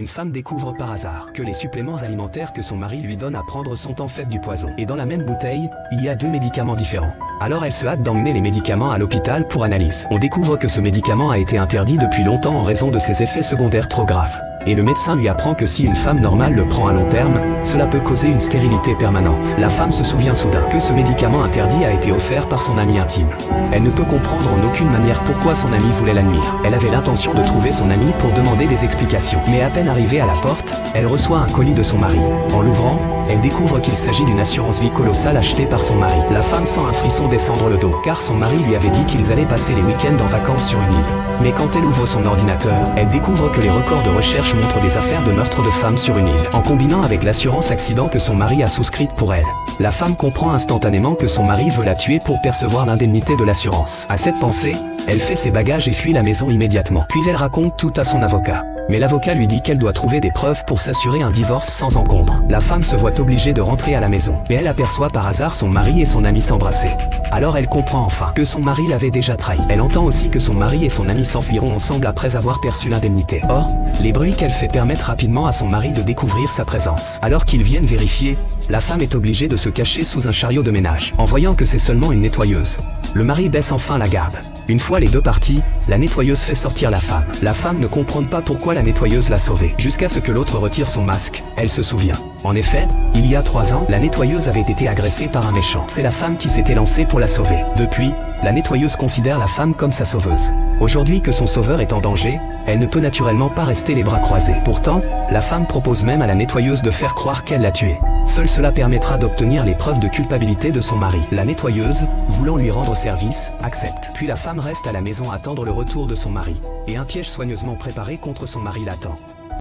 Une femme découvre par hasard que les suppléments alimentaires que son mari lui donne à prendre sont en fait du poison. Et dans la même bouteille, il y a 2 médicaments différents. Alors elle se hâte d'emmener les médicaments à l'hôpital pour analyse. On découvre que ce médicament a été interdit depuis longtemps en raison de ses effets secondaires trop graves. Et le médecin lui apprend que si une femme normale le prend à long terme, cela peut causer une stérilité permanente. La femme se souvient soudain que ce médicament interdit a été offert par son ami intime. Elle ne peut comprendre en aucune manière pourquoi son ami voulait la nuire. Elle avait l'intention de trouver son ami pour demander des explications. Mais à peine arrivée à la porte, elle reçoit un colis de son mari. En l'ouvrant, elle découvre qu'il s'agit d'une assurance vie colossale achetée par son mari. La femme sent un frisson descendre le dos, car son mari lui avait dit qu'ils allaient passer les week-ends en vacances sur une île. Mais quand elle ouvre son ordinateur, elle découvre que les records de recherche montrent des affaires de meurtre de femmes sur une île. En combinant avec l'assurance accident que son mari a souscrite pour elle, la femme comprend instantanément que son mari veut la tuer pour percevoir l'indemnité de l'assurance. À cette pensée, elle fait ses bagages et fuit la maison immédiatement. Puis elle raconte tout à son avocat. Mais l'avocat lui dit qu'elle doit trouver des preuves pour s'assurer un divorce sans encombre. La femme se voit obligée de rentrer à la maison. Et elle aperçoit par hasard son mari et son ami s'embrasser. Alors elle comprend enfin que son mari l'avait déjà trahi. Elle entend aussi que son mari et son ami s'enfuiront ensemble après avoir perçu l'indemnité. Or, les bruits qu'elle fait permettent rapidement à son mari de découvrir sa présence. Alors qu'ils viennent vérifier, la femme est obligée de se cacher sous un chariot de ménage. En voyant que c'est seulement une nettoyeuse, le mari baisse enfin la garde. Une fois les deux partis, la nettoyeuse fait sortir la femme. La femme ne comprend pas pourquoi la nettoyeuse l'a sauvée. Jusqu'à ce que l'autre retire son masque, elle se souvient. En effet, il y a 3 ans, la nettoyeuse avait été agressée par un méchant. C'est la femme qui s'était lancée pour la sauver. Depuis, la nettoyeuse considère la femme comme sa sauveuse. Aujourd'hui que son sauveur est en danger, elle ne peut naturellement pas rester les bras croisés. Pourtant, la femme propose même à la nettoyeuse de faire croire qu'elle l'a tué. Seul cela permettra d'obtenir les preuves de culpabilité de son mari. La nettoyeuse, voulant lui rendre service, accepte. Puis la femme reste à la maison à attendre le retour de son mari. Et un piège soigneusement préparé contre son mari l'attend.